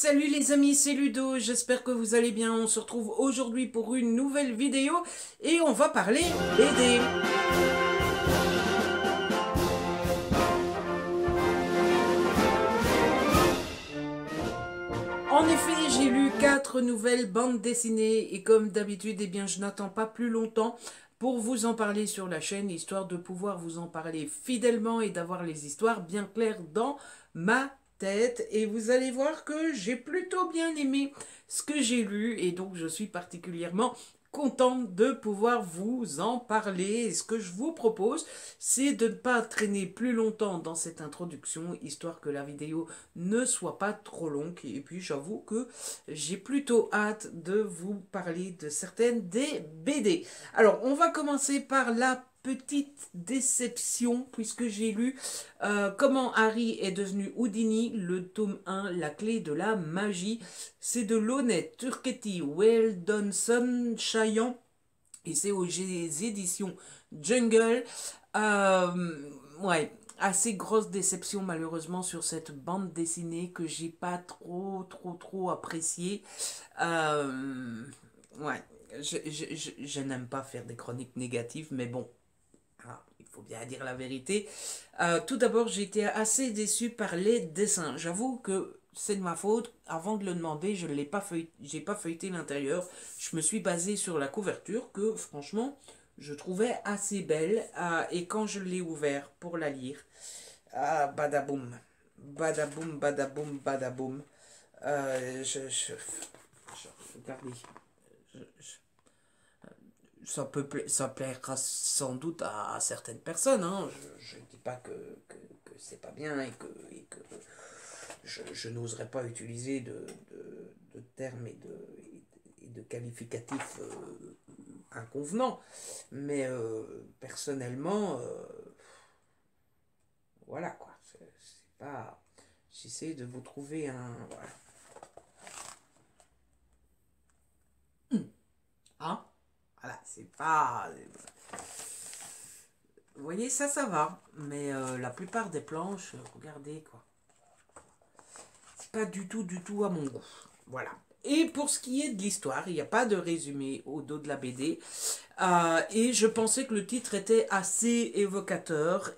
Salut les amis, c'est Ludo, j'espère que vous allez bien. On se retrouve aujourd'hui pour une nouvelle vidéo et on va parler BD. En effet, j'ai lu 4 nouvelles bandes dessinées et comme d'habitude, eh bien, je n'attends pas plus longtemps pour vous en parler sur la chaîne, histoire de pouvoir vous en parler fidèlement et d'avoir les histoires bien claires dans ma tête. Et vous allez voir que j'ai plutôt bien aimé ce que j'ai lu et donc je suis particulièrement contente de pouvoir vous en parler. Et ce que je vous propose, c'est de ne pas traîner plus longtemps dans cette introduction, histoire que la vidéo ne soit pas trop longue. Et puis j'avoue que j'ai plutôt hâte de vous parler de certaines des BD. Alors, on va commencer par la petite déception, puisque j'ai lu Comment Harry est devenu Houdini, le tome 1, La clé de la magie. C'est de Launay Turchetti Weldonson Chaillan, et c'est aux éditions Jungle. Ouais, assez grosse déception malheureusement sur cette bande dessinée que j'ai pas trop appréciée. Euh, ouais, je n'aime pas faire des chroniques négatives, mais bon, il faut bien dire la vérité. Tout d'abord, j'ai été assez déçu par les dessins. J'avoue que c'est de ma faute. Avant de le demander, je l'ai pas feuilleté, j'ai pas feuilleté l'intérieur. Je me suis basé sur la couverture que, franchement, je trouvais assez belle. Et quand je l'ai ouvert pour la lire, badaboum, badaboum, badaboum, badaboum. Regardez, ça plaira sans doute à certaines personnes, hein. Je ne dis pas que c'est pas bien et que je n'oserais pas utiliser de termes et de qualificatifs inconvenants. Mais personnellement, voilà quoi. C'est pas. J'essaie de vous trouver un. Voilà. Hein? Voilà, c'est pas. Vous voyez, ça va. Mais la plupart des planches, regardez quoi. C'est pas du tout à mon goût. Voilà. Et pour ce qui est de l'histoire, il n'y a pas de résumé au dos de la BD. Et je pensais que le titre était assez évocateur.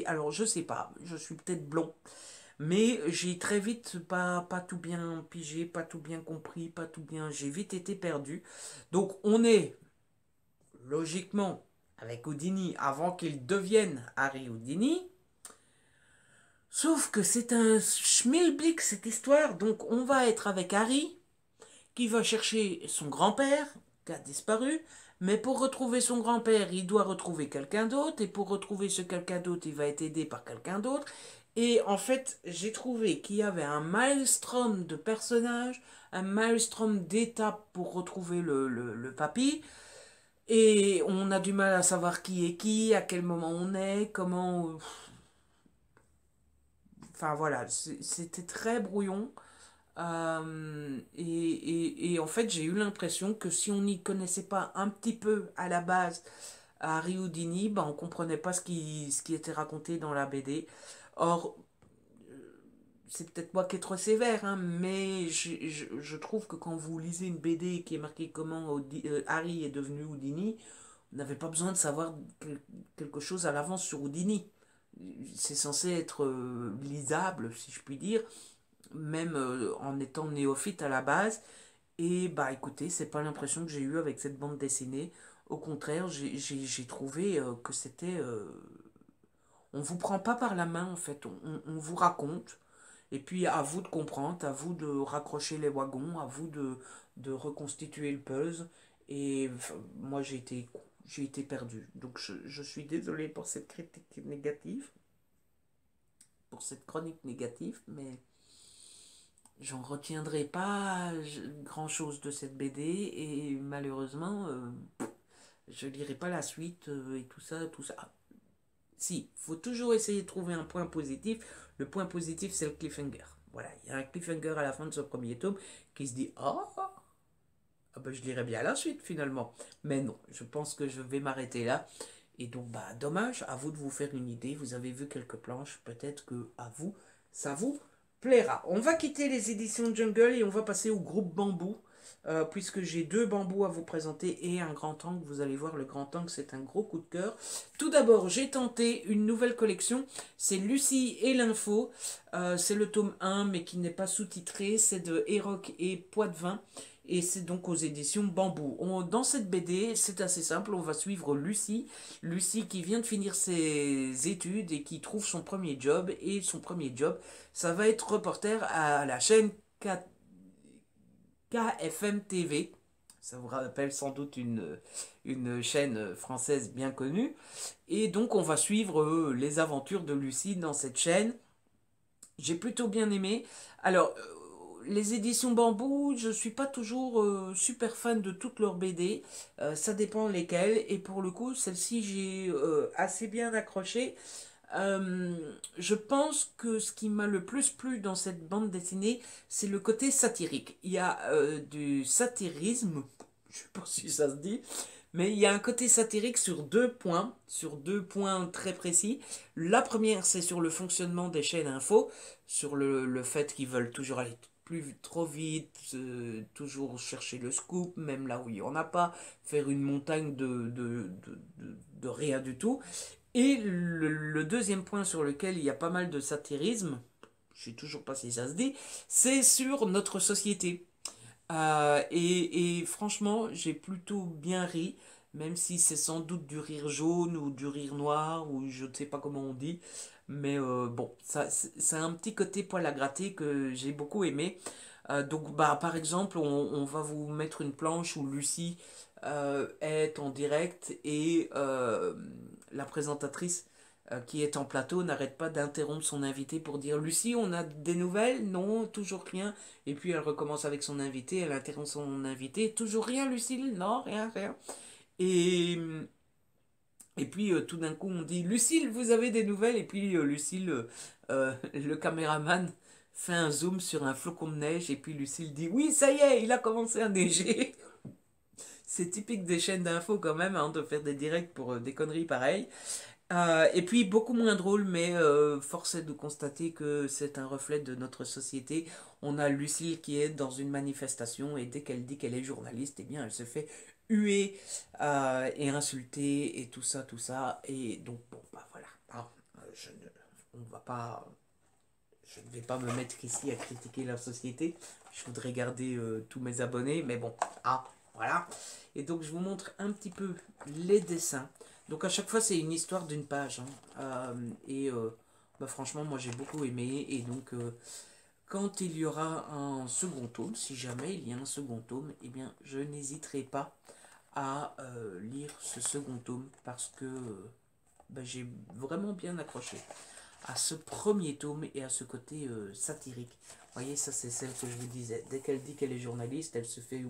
Alors, je sais pas, je suis peut-être blond. Mais j'ai très vite pas tout bien pigé, pas tout bien compris, pas tout bien. J'ai vite été perdu. Donc, on est logiquement avec Houdini avant qu'il devienne Harry Houdini. Sauf que c'est un schmilblick cette histoire, donc on va être avec Harry qui va chercher son grand-père qui a disparu, mais pour retrouver son grand-père, il doit retrouver quelqu'un d'autre, et pour retrouver ce quelqu'un d'autre, il va être aidé par quelqu'un d'autre. Et en fait, j'ai trouvé qu'il y avait un maelstrom de personnages, un maelstrom d'étapes pour retrouver le papy, et on a du mal à savoir qui est qui, à quel moment on est, comment. Enfin voilà, c'était très brouillon. Et en fait, j'ai eu l'impression que si on n'y connaissait pas un petit peu à la base à Harry Houdini, ben, on comprenait pas ce qui était raconté dans la BD. Or, c'est peut-être moi qui est trop sévère, hein, mais je trouve que quand vous lisez une BD qui est marquée comment Harry est devenu Houdini, vous n'avez pas besoin de savoir quelque chose à l'avance sur Houdini. C'est censé être lisable, si je puis dire, même en étant néophyte à la base. Et bah écoutez, c'est pas l'impression que j'ai eue avec cette bande dessinée. Au contraire, j'ai trouvé que c'était. On vous prend pas par la main en fait, on vous raconte. Et puis à vous de comprendre, à vous de raccrocher les wagons, à vous de reconstituer le puzzle. Et enfin, moi j'ai été perdu. Donc je suis désolé pour cette critique négative, pour cette chronique négative, mais j'en retiendrai pas grand-chose de cette BD et malheureusement, je lirai pas la suite et tout ça, tout ça. Si, faut toujours essayer de trouver un point positif. Le point positif, c'est le cliffhanger. Voilà, il y a un cliffhanger à la fin de ce premier tome qui se dit ah ben je lirai bien la suite finalement. Mais non, je pense que je vais m'arrêter là. Et donc, bah, dommage, à vous de vous faire une idée. Vous avez vu quelques planches, peut-être que à vous, ça vous plaira. On va quitter les éditions Jungle et on va passer au groupe Bambou. Puisque j'ai deux bambous à vous présenter et un grand angle. Vous allez voir, le grand angle, c'est un gros coup de cœur. Tout d'abord, j'ai tenté une nouvelle collection. C'est Lucie et l'info. C'est le tome 1, mais qui n'est pas sous-titré. C'est de Eroc et Poitvin. Et c'est donc aux éditions Bambou. Dans cette BD, c'est assez simple. On va suivre Lucie. Lucie qui vient de finir ses études et qui trouve son premier job. Et son premier job, ça va être reporter à la chaîne 4. KFM TV. Ça vous rappelle sans doute une chaîne française bien connue. Et donc on va suivre les aventures de Lucie dans cette chaîne. J'ai plutôt bien aimé. Alors, les éditions Bambou, je suis pas toujours super fan de toutes leurs BD. Ça dépend lesquelles. Et pour le coup, celle-ci, j'ai assez bien accroché. Je pense que ce qui m'a le plus plu dans cette bande dessinée, c'est le côté satirique. Il y a du satirisme, je sais pas si ça se dit, mais il y a un côté satirique sur deux points très précis. La première, c'est sur le fonctionnement des chaînes info, sur le fait qu'ils veulent toujours aller plus trop vite, toujours chercher le scoop, même là où il n'y en a pas, faire une montagne de rien du tout. Et le deuxième point sur lequel il y a pas mal de satirisme, je sais toujours pas si ça se dit, c'est sur notre société. Et franchement, j'ai plutôt bien ri, même si c'est sans doute du rire jaune ou du rire noir, ou je ne sais pas comment on dit. Mais bon, ça, c'est un petit côté poil à gratter que j'ai beaucoup aimé. Donc, bah, par exemple, on va vous mettre une planche où Lucie est en direct et la présentatrice qui est en plateau n'arrête pas d'interrompre son invité pour dire Lucie, on a des nouvelles? Non, toujours rien. Et puis elle recommence avec son invité, elle interrompt son invité, toujours rien, Lucille? Non, rien, rien. Et, et puis tout d'un coup on dit Lucille, vous avez des nouvelles? Et puis Lucille, le caméraman, fait un zoom sur un flocon de neige et puis Lucille dit oui, ça y est, il a commencé à neiger. C'est typique des chaînes d'infos quand même, hein, de faire des directs pour des conneries pareilles. Et puis beaucoup moins drôle, mais force est de constater que c'est un reflet de notre société. On a Lucille qui est dans une manifestation et dès qu'elle dit qu'elle est journaliste, eh bien elle se fait huer et insulter et tout ça, tout ça. Et donc bon, bah voilà. Ah, on va pas, je ne vais pas me mettre ici à critiquer la société. Je voudrais garder tous mes abonnés, mais bon, voilà. Et donc je vous montre un petit peu les dessins. Donc à chaque fois c'est une histoire d'une page, hein. Bah, franchement moi j'ai beaucoup aimé et donc quand il y aura un second tome, si jamais il y a un second tome, eh bien je n'hésiterai pas à lire ce second tome parce que bah, j'ai vraiment bien accroché à ce premier tome et à ce côté satirique. Vous voyez, ça c'est celle que je vous disais. Dès qu'elle dit qu'elle est journaliste, elle se fait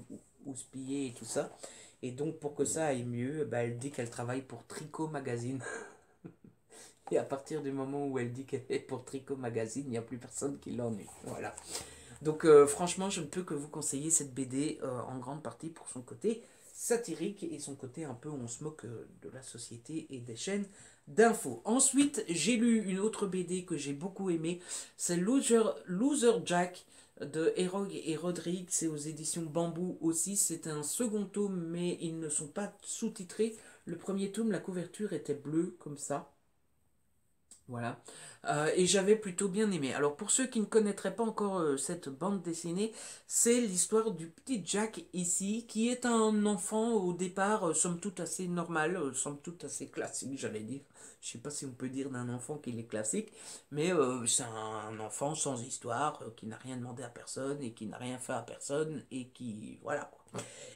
houspiller et tout ça. Et donc pour que ça aille mieux, bah, elle dit qu'elle travaille pour Tricot Magazine. Et à partir du moment où elle dit qu'elle est pour Tricot Magazine, il n'y a plus personne qui l'ennuie. Voilà. Donc franchement, je ne peux que vous conseiller cette BD en grande partie pour son côté satirique et son côté un peu on se moque de la société et des chaînes d'infos. Ensuite, j'ai lu une autre BD que j'ai beaucoup aimée, c'est Loser Jack de Herog et Rodrigue, c'est aux éditions Bambou aussi, c'est un second tome mais ils ne sont pas sous-titrés. Le premier tome, la couverture était bleue comme ça. Voilà. Et j'avais plutôt bien aimé. Alors pour ceux qui ne connaîtraient pas encore cette bande dessinée, c'est l'histoire du petit Jack ici, qui est un enfant au départ, somme toute assez normal, somme toute assez classique, j'allais dire. Je sais pas si on peut dire d'un enfant qu'il est classique, mais c'est un enfant sans histoire, qui n'a rien demandé à personne et qui n'a rien fait à personne et qui... Voilà.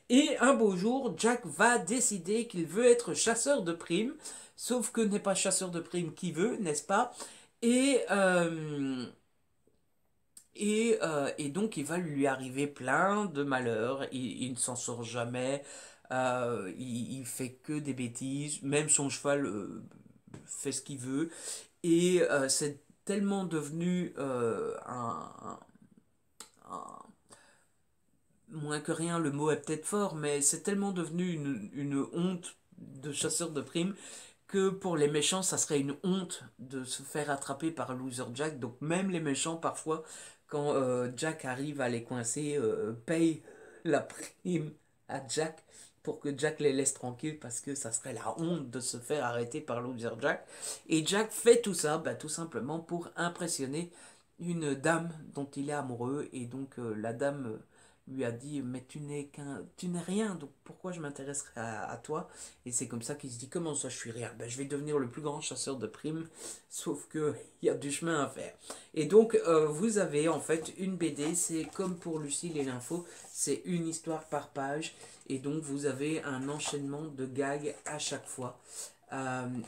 Et un beau jour, Jack va décider qu'il veut être chasseur de primes, sauf que n'est pas chasseur de primes qui veut, n'est-ce pas? Et, euh, et donc il va lui arriver plein de malheurs, il ne s'en sort jamais, il fait que des bêtises, même son cheval fait ce qu'il veut, et c'est tellement devenu un- moins que rien, le mot est peut-être fort, mais c'est tellement devenu une honte de chasseur de primes que pour les méchants, ça serait une honte de se faire attraper par Loser Jack. Donc même les méchants, parfois, quand Jack arrive à les coincer, payent la prime à Jack pour que Jack les laisse tranquilles parce que ça serait la honte de se faire arrêter par Loser Jack. Et Jack fait tout ça bah, tout simplement pour impressionner une dame dont il est amoureux. Et donc la dame lui a dit mais tu n'es rien, donc pourquoi je m'intéresserais à toi? Et c'est comme ça qu'il se dit comment ça je suis rien, ben, je vais devenir le plus grand chasseur de primes, sauf que il y a du chemin à faire. Et donc vous avez en fait une BD, c'est comme pour Lucille et l'info, c'est une histoire par page, et donc vous avez un enchaînement de gags à chaque fois.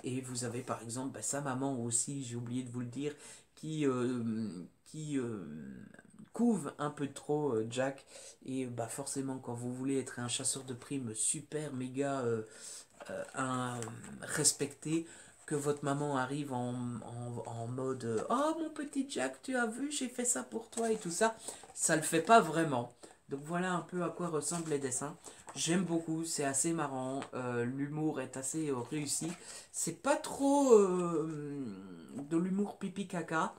Et vous avez par exemple bah, sa maman aussi, j'ai oublié de vous le dire, qui couve un peu trop Jack. Et bah forcément quand vous voulez être un chasseur de primes super méga respecté, que votre maman arrive en mode oh mon petit Jack, tu as vu, j'ai fait ça pour toi et tout ça, ça le fait pas vraiment. Donc voilà un peu à quoi ressemblent les dessins. J'aime beaucoup, c'est assez marrant, l'humour est assez réussi. C'est pas trop de l'humour pipi caca,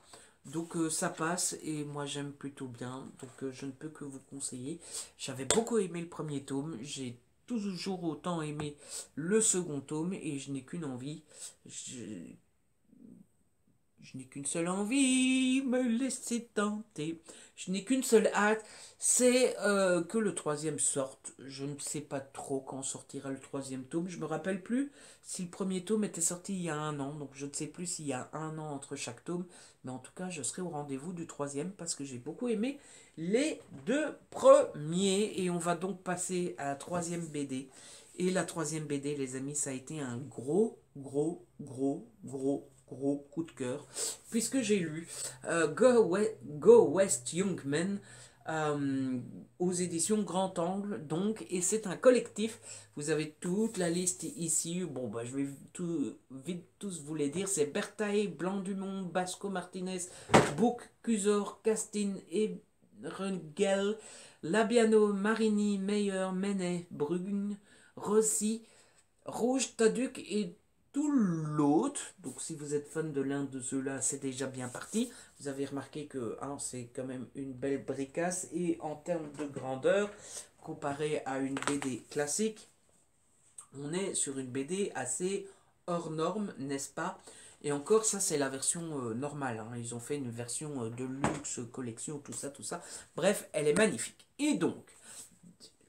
donc ça passe et moi j'aime plutôt bien, donc je ne peux que vous conseiller. J'avais beaucoup aimé le premier tome, j'ai toujours autant aimé le second tome et je n'ai qu'une envie, je n'ai qu'une seule envie, me laisser tenter. Je n'ai qu'une seule hâte, c'est que le troisième sorte. Je ne sais pas trop quand sortira le troisième tome. Je me rappelle plus si le premier tome était sorti il y a un an. Donc je ne sais plus s'il y a un an entre chaque tome. Mais en tout cas, je serai au rendez-vous du troisième parce que j'ai beaucoup aimé les deux premiers. Et on va donc passer à la troisième BD. Et la troisième BD, les amis, ça a été un gros coup de cœur, puisque j'ai lu Go West Young Men aux éditions Grand Angle, donc, et c'est un collectif. Vous avez toute la liste ici. Bon, bah, je vais vite tous vous les dire. C'est Berthae, Blanc-Dumont, Basco Martinez, Book, Cusor, Castin et Rungel, Labiano, Marini, Meyer, Menet, Brune, Rossi, Rouge, Taduc et tout l'autre. Donc si vous êtes fan de l'un de ceux-là, c'est déjà bien parti. Vous avez remarqué que hein, c'est quand même une belle bricasse. Et en termes de grandeur, comparé à une BD classique, on est sur une BD assez hors norme, n'est-ce pas? Et encore, ça c'est la version normale. Hein. Ils ont fait une version de luxe, collection, tout ça, tout ça. Bref, elle est magnifique. Et donc,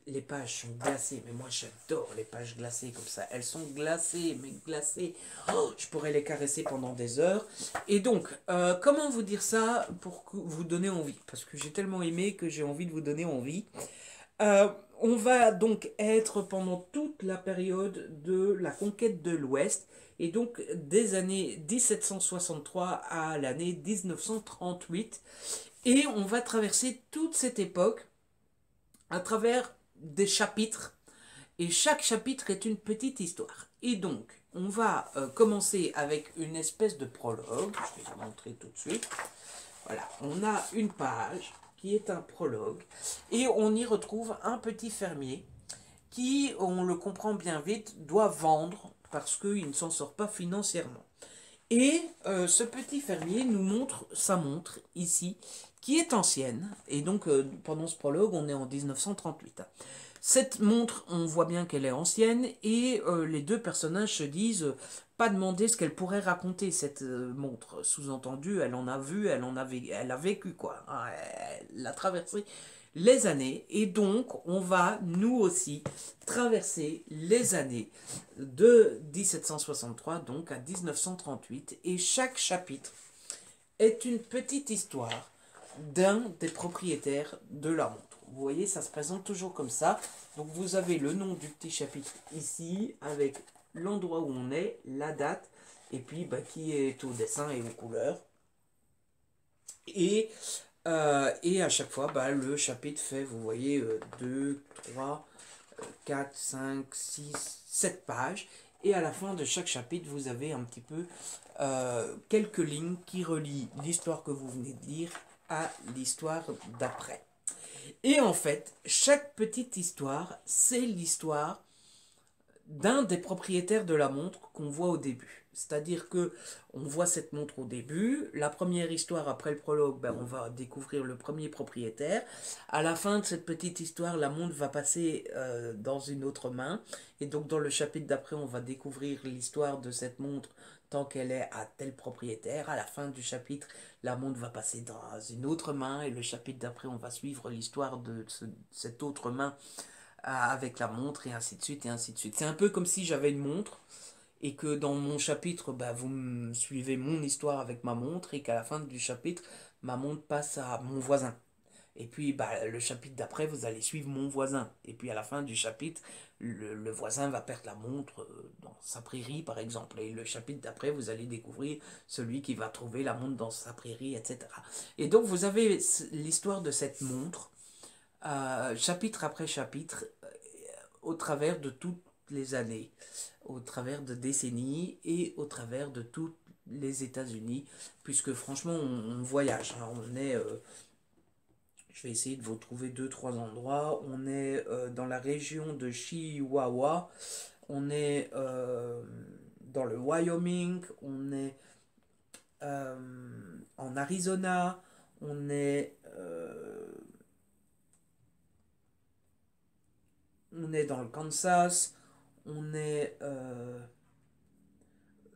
les pages sont glacées, mais moi j'adore les pages glacées comme ça. Elles sont glacées, mais glacées. Oh, je pourrais les caresser pendant des heures. Et donc, comment vous dire ça pour vous donner envie? Parce que j'ai tellement aimé que j'ai envie de vous donner envie. Euh, on va donc être pendant toute la période de la conquête de l'Ouest. Et donc des années 1763 à l'année 1938. Et on va traverser toute cette époque à travers des chapitres, et chaque chapitre est une petite histoire. Et donc, on va commencer avec une espèce de prologue, je vais vous montrer tout de suite. Voilà, on a une page qui est un prologue, et on y retrouve un petit fermier qui, on le comprend bien vite, doit vendre parce qu'il ne s'en sort pas financièrement. Et ce petit fermier nous montre sa montre ici, qui est ancienne. Et donc, pendant ce prologue, on est en 1938. Cette montre, on voit bien qu'elle est ancienne. Et les deux personnages se disent, pas demander ce qu'elle pourrait raconter, cette montre. Sous-entendu, elle en a vu, elle a vécu, quoi. Elle a traversé les années. Et donc, on va, nous aussi, traverser les années de 1763 donc à 1938, et chaque chapitre est une petite histoire d'un des propriétaires de la montre. Vous voyez, ça se présente toujours comme ça. Donc vous avez le nom du petit chapitre ici, avec l'endroit où on est, la date, et puis bah, qui est au dessin et aux couleurs. Et à chaque fois, bah, le chapitre fait, vous voyez, 2, 3, 4, 5, 6, 7 pages. Et à la fin de chaque chapitre, vous avez un petit peu quelques lignes qui relient l'histoire que vous venez de lire à l'histoire d'après. Et en fait, chaque petite histoire, c'est l'histoire d'un des propriétaires de la montre qu'on voit au début. C'est-à-dire que on voit cette montre au début, la première histoire après le prologue, ben, on va découvrir le premier propriétaire. À la fin de cette petite histoire, la montre va passer dans une autre main. Et donc dans le chapitre d'après, on va découvrir l'histoire de cette montre tant qu'elle est à tel propriétaire. À la fin du chapitre, la montre va passer dans une autre main. Et le chapitre d'après, on va suivre l'histoire de cette autre main avec la montre, et ainsi de suite, et ainsi de suite. C'est un peu comme si j'avais une montre, et que dans mon chapitre, bah, vous me suivez mon histoire avec ma montre, et qu'à la fin du chapitre, ma montre passe à mon voisin. Et puis bah, le chapitre d'après, vous allez suivre mon voisin. Et puis à la fin du chapitre, le voisin va perdre la montre dans sa prairie, par exemple. Et le chapitre d'après, vous allez découvrir celui qui va trouver la montre dans sa prairie, etc. Et donc vous avez l'histoire de cette montre chapitre après chapitre, au travers de toutes les années, au travers de décennies et au travers de tous les États-Unis, puisque franchement, on voyage. Hein. Je vais essayer de vous trouver deux, trois endroits. On est dans la région de Chihuahua, on est dans le Wyoming, on est en Arizona, on est dans le Kansas, on est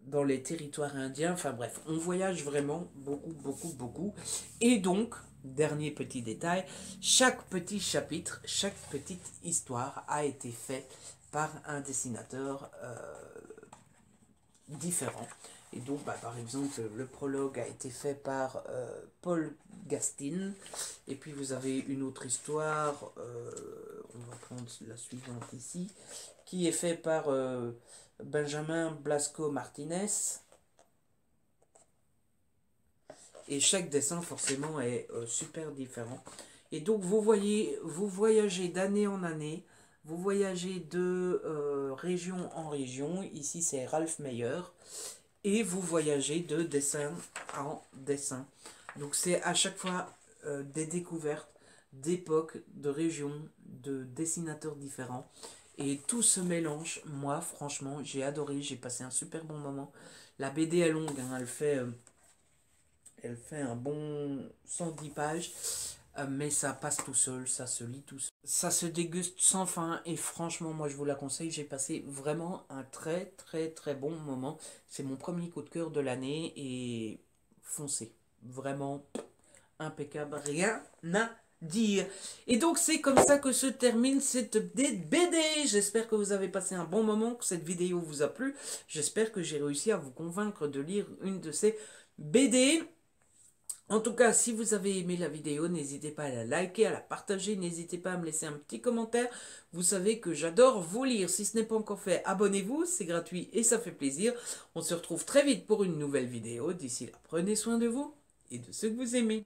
dans les territoires indiens, enfin bref, on voyage vraiment beaucoup, beaucoup, beaucoup. Et donc, dernier petit détail, chaque petit chapitre, chaque petite histoire a été fait par un dessinateur différent. Et donc, bah, par exemple, le prologue a été fait par Paul Gastin. Et puis, vous avez une autre histoire, on va prendre la suivante ici, qui est fait par Benjamin Blasco Martinez. Et chaque dessin, forcément, est super différent. Et donc, vous voyez, vous voyagez d'année en année. Vous voyagez de région en région. Ici, c'est Ralph Meyer. Et vous voyagez de dessin en dessin. Donc c'est à chaque fois des découvertes d'époques, de régions, de dessinateurs différents. Et tout se mélange. Moi, franchement, j'ai adoré. J'ai passé un super bon moment. La BD est longue. Hein, elle fait un bon 110 pages. Mais ça passe tout seul, ça se lit tout seul. Ça se déguste sans fin et franchement, moi je vous la conseille. J'ai passé vraiment un très très très bon moment. C'est mon premier coup de cœur de l'année et foncez. Vraiment impeccable, rien à dire. Et donc c'est comme ça que se termine cette BD. J'espère que vous avez passé un bon moment, que cette vidéo vous a plu. J'espère que j'ai réussi à vous convaincre de lire une de ces BD. En tout cas, si vous avez aimé la vidéo, n'hésitez pas à la liker, à la partager, n'hésitez pas à me laisser un petit commentaire. Vous savez que j'adore vous lire. Si ce n'est pas encore fait, abonnez-vous, c'est gratuit et ça fait plaisir. On se retrouve très vite pour une nouvelle vidéo. D'ici là, prenez soin de vous et de ceux que vous aimez.